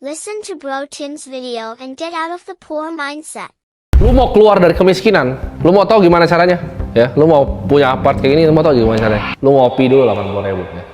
Listen to Bro Tim's video and get out of the poor mindset. Lu mau keluar dari kemiskinan, lu mau tahu gimana caranya? Ya, lu mau punya apart kayak gini, lu mau tahu gimana caranya? Lu ngopi dulu 80.000 ya.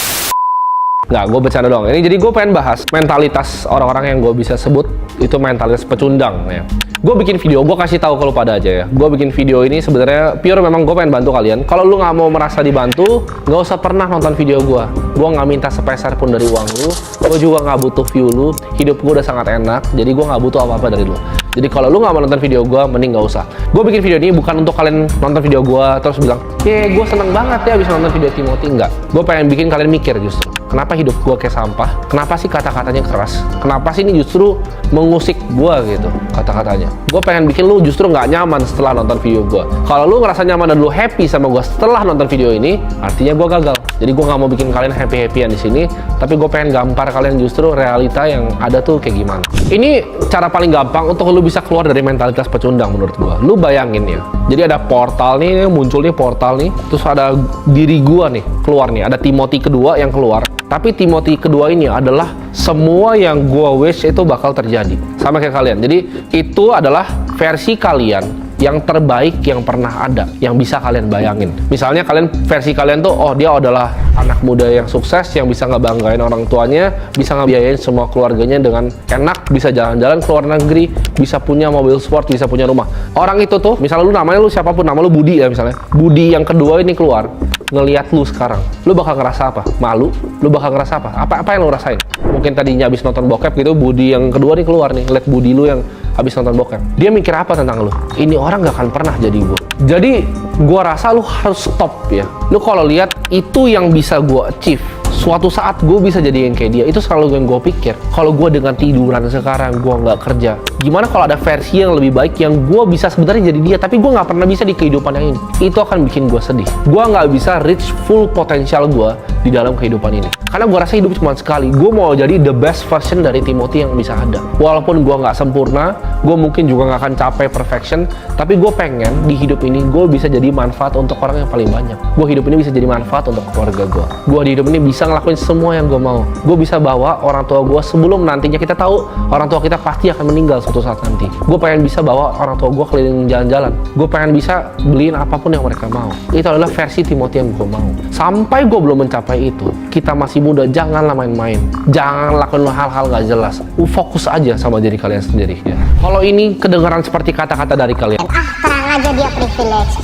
Nggak, gue bercanda doang. Ini jadi gue pengen bahas mentalitas orang-orang yang gue bisa sebut itu mentalitas pecundang ya. Gue bikin video, gue kasih tahu ke lu pada aja ya. Gue bikin video ini sebenarnya pure memang gue pengen bantu kalian. Kalau lu nggak mau merasa dibantu, nggak usah pernah nonton video gue. Gue nggak minta sepeser pun dari uang lu. Gue juga nggak butuh view lu. Hidup gue udah sangat enak, jadi gue nggak butuh apa-apa dari lu. Jadi kalau lu nggak mau nonton video gue, mending nggak usah. Gue bikin video ini bukan untuk kalian nonton video gue terus bilang, gue seneng banget ya bisa nonton video Timothy. Enggak. Gue pengen bikin kalian mikir justru. Kenapa hidup gue kayak sampah? Kenapa sih kata-katanya keras? Kenapa sih ini justru mengusik gue gitu kata-katanya? Gue pengen bikin lu justru nggak nyaman setelah nonton video gue. Kalau lu ngerasa nyaman dan lu happy sama gue setelah nonton video ini, artinya gue gagal. Jadi gue nggak mau bikin kalian happy-happyan di sini, tapi gue pengen gampar kalian justru realita yang ada tuh kayak gimana. Ini cara paling gampang untuk lu bisa keluar dari mentalitas pecundang menurut gue. Lu bayangin ya. Jadi ada portal nih, muncul nih portal nih, terus ada diri gue nih keluar nih, ada Timothy kedua yang keluar. Tapi Timothy kedua ini adalah semua yang gue wish itu bakal terjadi. Sama kayak kalian. Jadi itu adalah versi kalian yang terbaik yang pernah ada, yang bisa kalian bayangin. Misalnya versi kalian tuh, oh dia adalah anak muda yang sukses, yang bisa ngebanggain orang tuanya, bisa ngebiayain semua keluarganya dengan enak, bisa jalan-jalan ke luar negeri, bisa punya mobil sport, bisa punya rumah. Orang itu tuh, misalnya lu namanya lu siapapun, nama lu Budi ya misalnya. Budi yang kedua ini keluar, ngelihat lu sekarang, lu bakal ngerasa apa? Malu? Lu bakal ngerasa apa? Apa yang lu rasain? Mungkin tadinya habis nonton bokep gitu, Budi yang kedua nih keluar nih, lihat Budi lu yang habis nonton bokep. Dia mikir apa tentang lu? Ini orang gak akan pernah jadi gue. Jadi, gue rasa lu harus stop ya. Lu kalau lihat itu yang bisa gue achieve. Suatu saat gue bisa jadi yang kayak dia. Itu selalu yang gue pikir. Kalau gue dengan tiduran sekarang, gue nggak kerja. Gimana kalau ada versi yang lebih baik yang gue bisa sebenarnya jadi dia, tapi gue nggak pernah bisa di kehidupan yang ini. Itu akan bikin gue sedih. Gue nggak bisa reach full potensial gue di dalam kehidupan ini. Karena gue rasa hidup cuma sekali. Gue mau jadi the best version dari Timothy yang bisa ada. Walaupun gue nggak sempurna, gue mungkin juga nggak akan capai perfection, tapi gue pengen di hidup ini gue bisa jadi manfaat untuk orang yang paling banyak. Gue hidup ini bisa jadi manfaat untuk keluarga gue. Gue di hidup ini bisa ngelakuin semua yang gue mau. Gue bisa bawa orang tua gue sebelum nantinya kita tahu orang tua kita pasti akan meninggal suatu saat nanti. Gue pengen bisa bawa orang tua gue keliling jalan-jalan. Gue pengen bisa beliin apapun yang mereka mau. Itu adalah versi Timothy yang gue mau. Sampai gue belum mencapai itu, kita masih muda, janganlah main-main. Jangan lakukan hal-hal gak jelas. Fokus aja sama diri kalian sendiri ya. Kalau ini kedengaran seperti kata-kata dari kalian, terang aja dia privilege,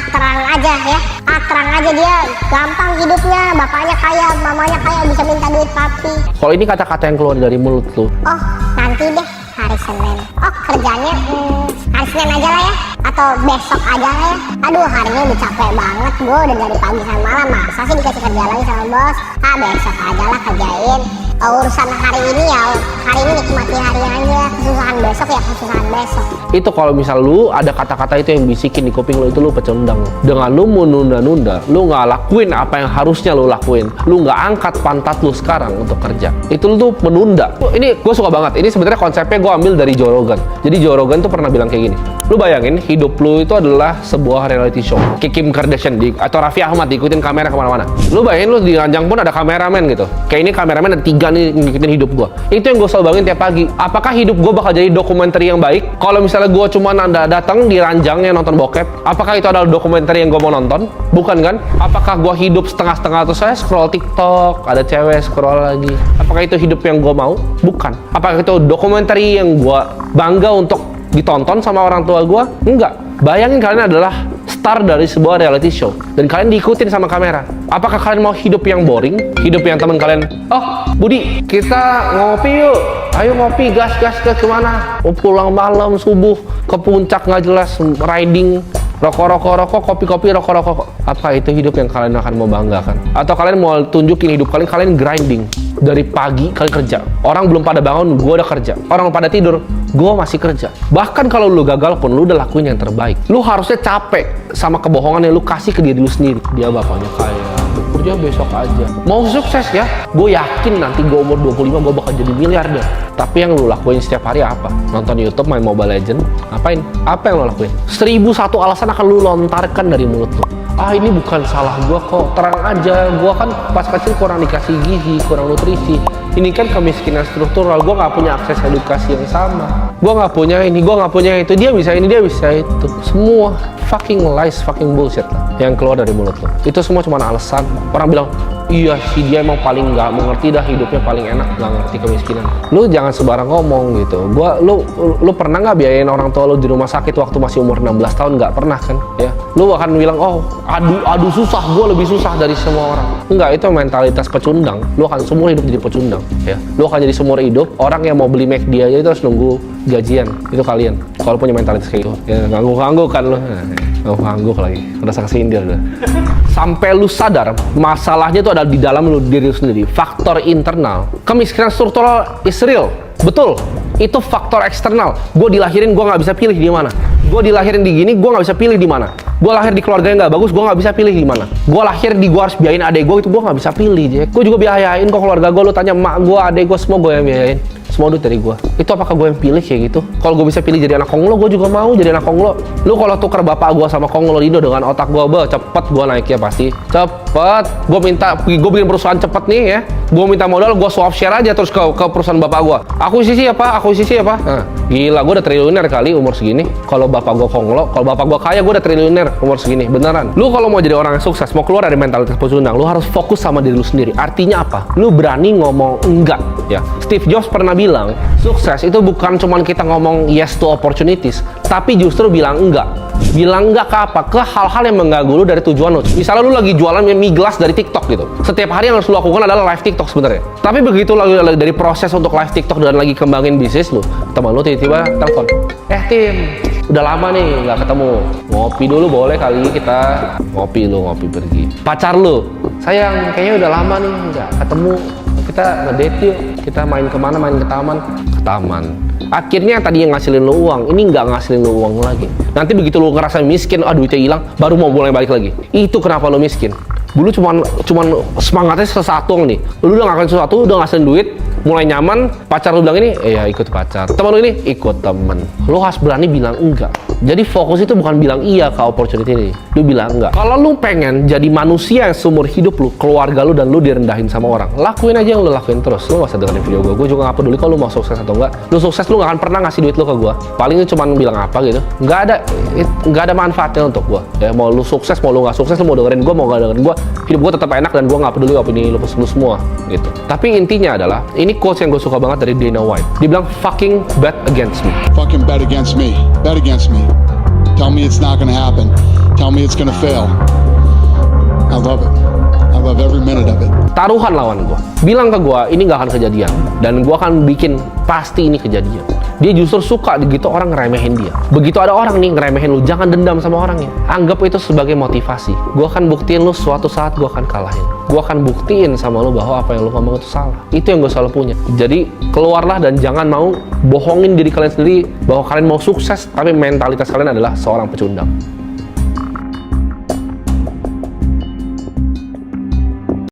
terang aja ya, terang aja dia gampang hidupnya, bapaknya kaya, mamanya kaya, bisa minta duit papi. kalau ini kata-kata yang keluar dari mulut lu, Oh nanti deh hari Senin, oh kerjanya hari Senin aja lah ya, atau besok aja lah ya. Aduh hari ini udah capek banget, gue udah dari pagi sampai malam, masa sih dikasih kerja lagi sama bos? Besok aja lah kerjain. Urusan hari ini ya, hari ini nikmati hari aja, kesusahan besok ya kesusahan besok. itu kalau misal lu ada kata-kata itu yang bisikin di kuping lu, itu lu pecundang. Dengan lu menunda-nunda, lu nggak lakuin apa yang harusnya lu lakuin, lu nggak angkat pantat lu sekarang untuk kerja, itu lu tuh menunda. Ini gue suka banget, ini sebenarnya konsepnya gue ambil dari Joe Rogan. Jadi Joe Rogan tuh pernah bilang kayak gini, lu bayangin hidup lu itu adalah sebuah reality show, kayak Kim Kardashian atau Raffi Ahmad diikutin kamera kemana-mana. Lu bayangin lu di ranjang pun ada kameramen gitu, kayak ini kameramen ada 3 nih ngikutin hidup gue. Itu yang gue selalu bangun tiap pagi. Apakah hidup gue bakal jadi dokumenter yang baik kalau misalnya gue cuma datang di ranjangnya nonton bokep? Apakah itu adalah dokumenter yang gue mau nonton? Bukan kan? Apakah gue hidup setengah-setengah atau saya scroll TikTok, ada cewek scroll lagi? Apakah itu hidup yang gue mau? Bukan. Apakah itu dokumenter yang gue bangga untuk ditonton sama orang tua gue? Enggak. Bayangin kalian adalah star dari sebuah reality show dan kalian diikutin sama kamera. Apakah kalian mau hidup yang boring? Hidup yang teman kalian, oh Budi, kita ngopi yuk. Ayo ngopi, gas kemana? Pulang malam, subuh, ke puncak nggak jelas, riding, rokok, kopi, rokok. Apa itu hidup yang kalian akan mau banggakan? Atau kalian mau tunjukin hidup kalian grinding dari pagi kalian kerja. Orang belum pada bangun, gue udah kerja. Orang pada tidur, gue masih kerja. Bahkan kalau lu gagal pun, lu udah lakuin yang terbaik. Lu harusnya capek sama kebohongan yang lu kasih ke diri lu sendiri. Dia bapaknya kaya, kerja besok aja. Mau sukses ya, gue yakin nanti gue umur 25 gue bakal jadi miliarder. Tapi yang lu lakuin setiap hari apa? Nonton YouTube, main Mobile Legends, ngapain? Apa yang lu lakuin? 1001 alasan akan lu lontarkan dari mulut lu. Ah, ini bukan salah gue kok, terang aja, gue kan pas kecil kurang dikasih gizi, kurang nutrisi. Ini kan kemiskinan struktural, gue nggak punya akses edukasi yang sama. Gue nggak punya ini, gue nggak punya itu, dia bisa ini, dia bisa itu. Semua fucking lies, fucking bullshit lah yang keluar dari mulut lo. Itu semua cuma alasan. Orang bilang, iya sih dia emang paling nggak mengerti dah, hidupnya paling enak, nggak ngerti kemiskinan. Lu jangan sembarang ngomong gitu. Lu pernah nggak biayain orang tua lu di rumah sakit waktu masih umur 16 tahun? Nggak pernah kan? Ya, lu akan bilang, oh aduh susah, gue lebih susah dari semua orang. Enggak, itu mentalitas pecundang. Lu akan seumur hidup jadi pecundang. Ya, lu akan jadi seumur hidup orang yang mau beli McD aja itu harus nunggu gajian. Itu kalian kalau punya mentalitas kayak gitu. Ya, ngangguk-ngangguk kan lu. Ngangguk lagi, udah sindir udah. Sampai lu sadar masalahnya itu ada di dalam lu diri lu sendiri. Faktor internal, kemiskinan struktural is real. Betul, itu faktor eksternal. Gue dilahirin, gue nggak bisa pilih di mana. Gue dilahirin di gini, gue nggak bisa pilih di mana. Gue lahir di keluarga yang nggak bagus, gue nggak bisa pilih di mana. Gue lahir di, gue harus biayain adek gue, itu gue nggak bisa pilih. Gue juga biayain kok keluarga gue. Lu tanya emak gue, adek gue, semua gue yang biayain. Semua duit dari gue. Itu apakah gue yang pilih kayak gitu? Kalau gue bisa pilih jadi anak konglo, gue juga mau jadi anak konglo. Lu kalau tuker bapak gue sama konglo Indo dengan otak gue, cepet gue naiknya pasti. Cepet. Gue bikin perusahaan cepet nih ya. Gue minta modal, gue swap share aja terus ke perusahaan bapak gue. Akuisisi apa? Nah, gila, gue udah triliuner kali umur segini. Kalau bapak gue konglo, kalau bapak gue kaya, gue udah triliuner umur segini. Beneran. Lu kalau mau jadi orang yang sukses, mau keluar dari mentalitas pecundang, lu harus fokus sama diri lu sendiri. Artinya apa? Lu berani ngomong enggak. Ya. Steve Jobs pernah bilang, sukses itu bukan cuman kita ngomong yes to opportunities, tapi justru bilang enggak. Bilang enggak ke apa? Ke hal-hal yang mengganggu lu dari tujuan lu. Misalnya lu lagi jualan mie gelas dari TikTok gitu. Setiap hari yang harus lu lakukan adalah live TikTok sebenarnya. Tapi begitu lagi dari proses untuk live TikTok dan lagi kembangin bisnis lu, teman lu tiba-tiba telepon. Tim, udah lama nih nggak ketemu. Ngopi dulu boleh kali kita ngopi pergi. Pacar lu, sayang kayaknya udah lama nih nggak ketemu. Kita ngedate yuk, kita main kemana, main ke taman. Akhirnya yang tadi yang ngasilin lu uang, ini nggak ngasilin lu uang lagi. Nanti begitu lu ngerasa miskin, duitnya hilang, baru mau mulai balik lagi. Itu kenapa lu miskin. Dulu cuman semangatnya sesuatu nih. Lu udah ngelakuin sesuatu, udah ngasilin duit, mulai nyaman, pacar lu bilang ini, ya ikut pacar. Teman lu ini, ikut temen. Lu harus berani bilang enggak. Jadi fokus itu bukan bilang iya ke opportunity ini. Lu bilang enggak. Kalau lu pengen jadi manusia yang seumur hidup lu, keluarga lu dan lu direndahin sama orang, lakuin aja yang lu lakuin terus. Lu gak usah dengerin video gue juga gak peduli kalau lu mau sukses atau enggak. Lu sukses lu gak akan pernah ngasih duit lu ke gue. Paling lu cuma bilang apa gitu. Gak ada manfaatnya untuk gue. Ya mau lu sukses, mau lu gak sukses, lu mau dengerin gue, mau gak dengerin gue, hidup gue tetap enak dan gue gak peduli opini lu semua gitu. Tapi intinya adalah, ini quotes yang gue suka banget dari Dana White. Dia bilang, fucking bet against me. Fucking bet against me. Bet against me. Tell me it's not gonna happen. Tell me it's gonna fail. I love it. I love every minute of it. Taruhan lawan gue. Bilang ke gue, ini gak akan kejadian. Dan gue akan bikin pasti ini kejadian. Dia justru suka begitu orang ngeremehin dia. Begitu ada orang nih ngeremehin lu, jangan dendam sama orangnya. Anggap itu sebagai motivasi. Gue akan buktiin lu suatu saat gue akan kalahin. Gue akan buktiin sama lu bahwa apa yang lu ngomong itu salah. Itu yang gue selalu punya. Jadi keluarlah dan jangan mau bohongin diri kalian sendiri bahwa kalian mau sukses, tapi mentalitas kalian adalah seorang pecundang.